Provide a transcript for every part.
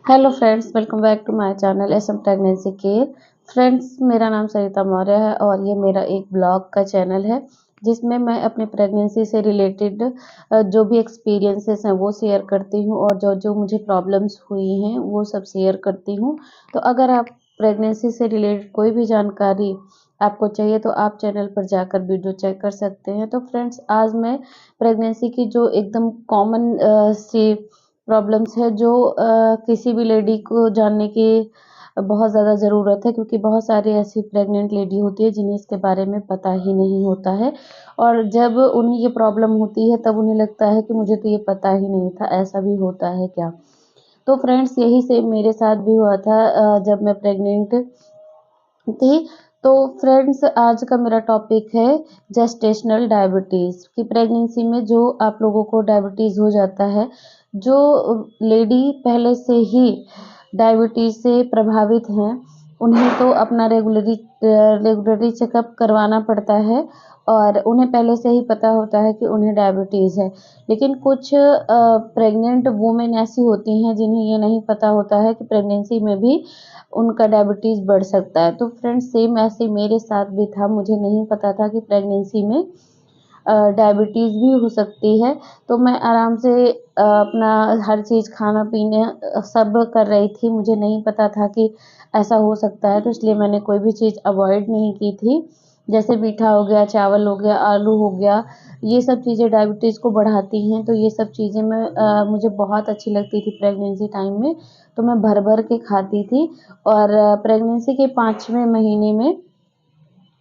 Hello friends, welcome back to my channel SM pregnancy care. Friends, मेरा नाम सरिता मौर्य है और ये मेरा एक ब्लॉग का चैनल है जिसमें मैं अपने प्रेगनेंसी से रिलेटेड जो भी एक्सपीरियंसेस हैं वो शेयर करती हूँ और जो जो मुझे प्रॉब्लम्स हुई हैं वो सब शेयर करती हूँ। तो अगर आप प्रेगनेंसी से रिलेटेड कोई भी जानकारी आपको चाहिए तो आप चैनल पर जाकर वीडियो चेक कर सकते हैं। तो फ्रेंड्स, आज मैं प्रेगनेंसी की जो एकदम कॉमन सी प्रॉब्लम्स है जो किसी भी लेडी को जानने की बहुत ज़्यादा ज़रूरत है, क्योंकि बहुत सारी ऐसी प्रेग्नेंट लेडी होती है जिन्हें इसके बारे में पता ही नहीं होता है और जब उन्हें ये प्रॉब्लम होती है तब उन्हें लगता है कि मुझे तो ये पता ही नहीं था, ऐसा भी होता है क्या। तो फ्रेंड्स, यही सेम मेरे साथ भी हुआ था जब मैं प्रेग्नेंट थी। तो फ्रेंड्स, आज का मेरा टॉपिक है जेस्टेशनल डायबिटीज़ कि प्रेगनेंसी में जो आप लोगों को डायबिटीज़ हो जाता है, जो लेडी पहले से ही डायबिटीज़ से प्रभावित हैं, उन्हें तो अपना रेगुलरली चेकअप करवाना पड़ता है और उन्हें पहले से ही पता होता है कि उन्हें डायबिटीज़ है। लेकिन कुछ प्रेग्नेंट वुमेन ऐसी होती हैं जिन्हें ये नहीं पता होता है कि प्रेगनेंसी में भी उनका डायबिटीज़ बढ़ सकता है। तो फ्रेंड्स, सेम ऐसे मेरे साथ भी था, मुझे नहीं पता था कि प्रेगनेंसी में डायबिटीज़ भी हो सकती है। तो मैं आराम से अपना हर चीज़ खाना-पीना सब कर रही थी। मुझे नहीं पता था कि ऐसा हो सकता है, तो इसलिए मैंने कोई भी चीज़ अवॉइड नहीं की थी। जैसे मीठा हो गया, चावल हो गया, आलू हो गया, ये सब चीज़ें डायबिटीज़ को बढ़ाती हैं। तो ये सब चीज़ें मुझे बहुत अच्छी लगती थी प्रेगनेंसी टाइम में, तो मैं भर-भर के खाती थी। और प्रेगनेंसी के 5वें महीने में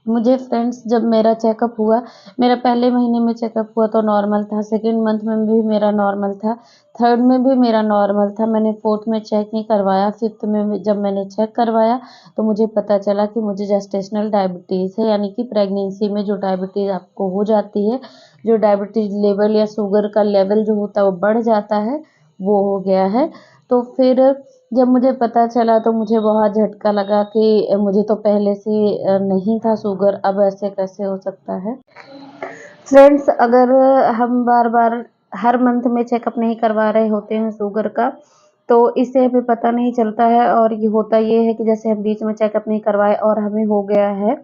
मुझे फ्रेंड्स, जब मेरा चेकअप हुआ, मेरा पहले महीने में चेकअप हुआ तो नॉर्मल था, सेकंड मंथ में भी मेरा नॉर्मल था, थर्ड में भी मेरा नॉर्मल था। मैंने फोर्थ में चेक नहीं करवाया, फिफ्थ में जब मैंने चेक करवाया तो मुझे पता चला कि मुझे जेस्टेशनल डायबिटीज़ है, यानी कि प्रेगनेंसी में जो डायबिटीज़ आपको हो जाती है, जो डायबिटीज़ लेवल या शुगर का लेवल जो होता है वो बढ़ जाता है, वो हो गया है। तो फिर जब मुझे पता चला तो मुझे बहुत झटका लगा कि मुझे तो पहले से नहीं था शुगर, अब ऐसे कैसे हो सकता है। फ्रेंड्स, अगर हम बार-बार हर मंथ में चेकअप नहीं करवा रहे होते हैं शुगर का, तो इससे हमें पता नहीं चलता है और ये होता ये है कि जैसे हम बीच में चेकअप नहीं करवाए और हमें हो गया है,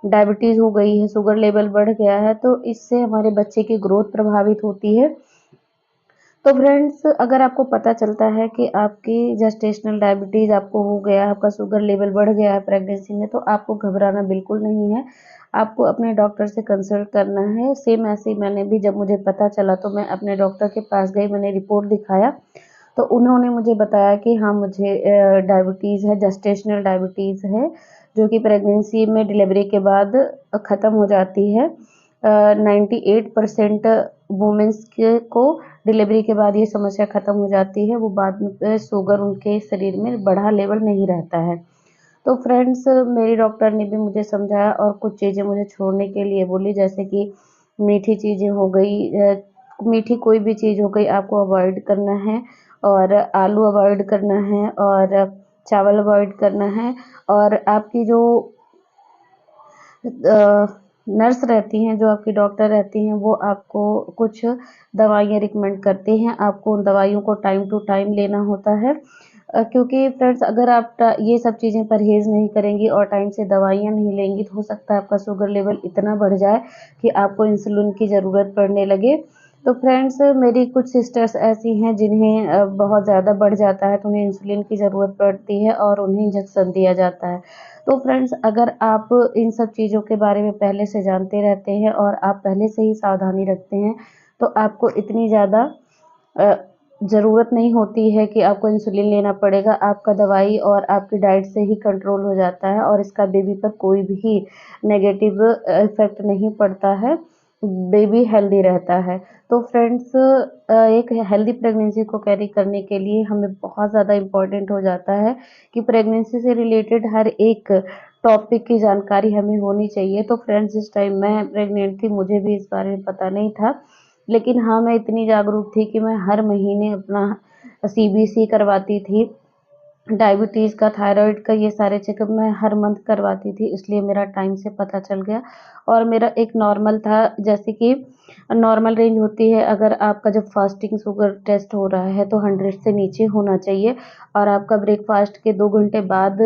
डायबिटीज़ हो गई है, शुगर लेवल बढ़ गया है, तो इससे हमारे बच्चे की ग्रोथ प्रभावित होती है। तो फ्रेंड्स, अगर आपको पता चलता है कि आपकी जेस्टेशनल डायबिटीज़ आपको हो गया है, आपका शुगर लेवल बढ़ गया है प्रेगनेंसी में, तो आपको घबराना बिल्कुल नहीं है। आपको अपने डॉक्टर से कंसल्ट करना है। सेम ऐसे ही मैंने भी, जब मुझे पता चला तो मैं अपने डॉक्टर के पास गई, मैंने रिपोर्ट दिखाया, तो उन्होंने मुझे बताया कि हाँ, मुझे डायबिटीज़ है, जेस्टेशनल डायबिटीज़ है, जो कि प्रेगनेंसी में डिलीवरी के बाद ख़त्म हो जाती है। 98% वुमेन्स के को डिलीवरी के बाद ये समस्या ख़त्म हो जाती है, वो बाद में शुगर उनके शरीर में बढ़ा लेवल नहीं रहता है। तो फ्रेंड्स, मेरी डॉक्टर ने भी मुझे समझाया और कुछ चीज़ें मुझे छोड़ने के लिए बोली, जैसे कि मीठी चीज़ें हो गई, मीठी कोई भी चीज़ हो गई आपको अवॉइड करना है और आलू अवॉइड करना है और चावल अवॉइड करना है। और आपकी जो नर्स रहती हैं, जो आपकी डॉक्टर रहती हैं, वो आपको कुछ दवाइयाँ रिकमेंड करती हैं। आपको उन दवाइयों को टाइम टू टाइम लेना होता है, क्योंकि फ्रेंड्स, अगर आप ये सब चीज़ें परहेज़ नहीं करेंगी और टाइम से दवाइयाँ नहीं लेंगी तो हो सकता है आपका शुगर लेवल इतना बढ़ जाए कि आपको इंसुलिन की ज़रूरत पड़ने लगे। तो फ्रेंड्स, मेरी कुछ सिस्टर्स ऐसी हैं जिन्हें बहुत ज़्यादा बढ़ जाता है तो उन्हें इंसुलिन की ज़रूरत पड़ती है और उन्हें इंजेक्शन दिया जाता है। तो फ्रेंड्स, अगर आप इन सब चीज़ों के बारे में पहले से जानते रहते हैं और आप पहले से ही सावधानी रखते हैं, तो आपको इतनी ज़्यादा अ, ज़रूरत नहीं होती है कि आपको इंसुलिन लेना पड़ेगा। आपका दवाई और आपकी डाइट से ही कंट्रोल हो जाता है और इसका बेबी पर कोई भी नेगेटिव इफ़ेक्ट नहीं पड़ता है, बेबी हेल्दी रहता है। तो फ्रेंड्स, एक हेल्दी प्रेगनेंसी को कैरी करने के लिए हमें बहुत ज़्यादा इम्पोर्टेंट हो जाता है कि प्रेगनेंसी से रिलेटेड हर एक टॉपिक की जानकारी हमें होनी चाहिए। तो फ्रेंड्स, जिस टाइम मैं प्रेग्नेंट थी मुझे भी इस बारे में पता नहीं था, लेकिन हाँ, मैं इतनी जागरूक थी कि मैं हर महीने अपना सीबीसी करवाती थी डायबिटीज़ का, थायरॉइड का, ये सारे चेकअप मैं हर मंथ करवाती थी, इसलिए मेरा टाइम से पता चल गया और मेरा एक नॉर्मल था, जैसे कि नॉर्मल रेंज होती है। अगर आपका जब फास्टिंग शुगर टेस्ट हो रहा है तो 100 से नीचे होना चाहिए और आपका ब्रेकफास्ट के 2 घंटे बाद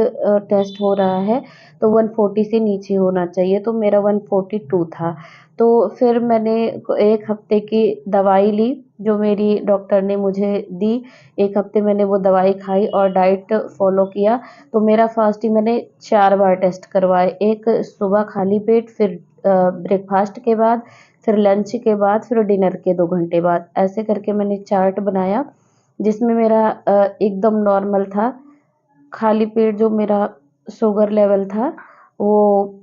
टेस्ट हो रहा है तो 140 से नीचे होना चाहिए, तो मेरा 142 था। तो फिर मैंने 1 हफ्ते की दवाई ली, जो मेरी डॉक्टर ने मुझे दी। 1 हफ्ते मैंने वो दवाई खाई और डाइट फ़ॉलो किया, तो मेरा फ़ास्टिंग मैंने 4 बार टेस्ट करवाए। एक सुबह खाली पेट, फिर ब्रेकफ़ास्ट के बाद, फिर लंच के बाद, फिर डिनर के 2 घंटे बाद। ऐसे करके मैंने चार्ट बनाया, जिसमें मेरा एकदम नॉर्मल था। खाली पेट जो मेरा शुगर लेवल था, वो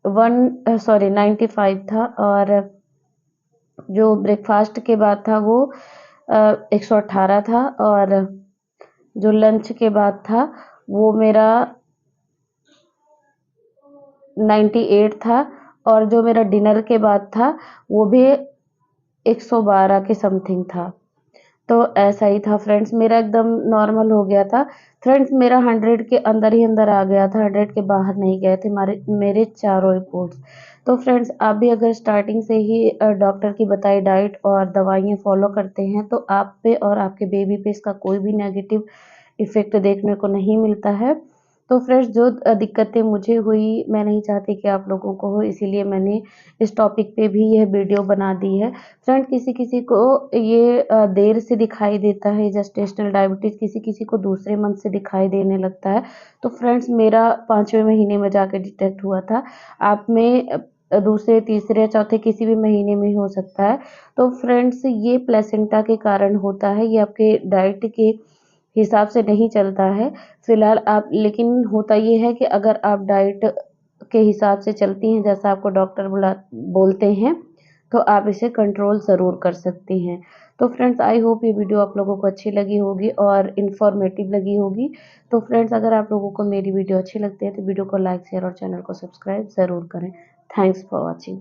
95 था और जो ब्रेकफ़ास्ट के बाद था वो 118 था और जो लंच के बाद था वो मेरा 98 था और जो मेरा डिनर के बाद था वो भी 112 के समथिंग था। तो ऐसा ही था फ्रेंड्स, मेरा एकदम नॉर्मल हो गया था। फ्रेंड्स मेरा 100 के अंदर ही अंदर आ गया था, 100 के बाहर नहीं गए थे मेरे चारों रिपोर्ट्स। तो फ्रेंड्स आप भी अगर स्टार्टिंग से ही डॉक्टर की बताई डाइट और दवाइयाँ फ़ॉलो करते हैं तो आप पे और आपके बेबी पे इसका कोई भी नेगेटिव इफ़ेक्ट देखने को नहीं मिलता है। तो फ्रेंड्स जो दिक्कतें मुझे हुई, मैं नहीं चाहती कि आप लोगों को हो, इसीलिए मैंने इस टॉपिक पे भी यह वीडियो बना दी है। फ्रेंड किसी-किसी को ये देर से दिखाई देता है जेस्टेशनल डायबिटीज़, किसी-किसी को दूसरे मंथ से दिखाई देने लगता है। तो फ्रेंड्स मेरा 5वें महीने में जाके डिटेक्ट हुआ था। आप में दूसरे, तीसरे, चौथे किसी भी महीने में हो सकता है। तो फ्रेंड्स ये प्लेसेंटा के कारण होता है, ये आपके डाइट के हिसाब से नहीं चलता है। फ़िलहाल आप, लेकिन होता ये है कि अगर आप डाइट के हिसाब से चलती हैं, जैसा आपको डॉक्टर बोलते हैं, तो आप इसे कंट्रोल ज़रूर कर सकती हैं। तो फ्रेंड्स आई होप ये वीडियो आप लोगों को अच्छी लगी होगी और इन्फॉर्मेटिव लगी होगी। तो फ्रेंड्स अगर आप लोगों को मेरी वीडियो अच्छी लगती है तो वीडियो को लाइक, शेयर और चैनल को सब्सक्राइब ज़रूर करें। Thanks for watching.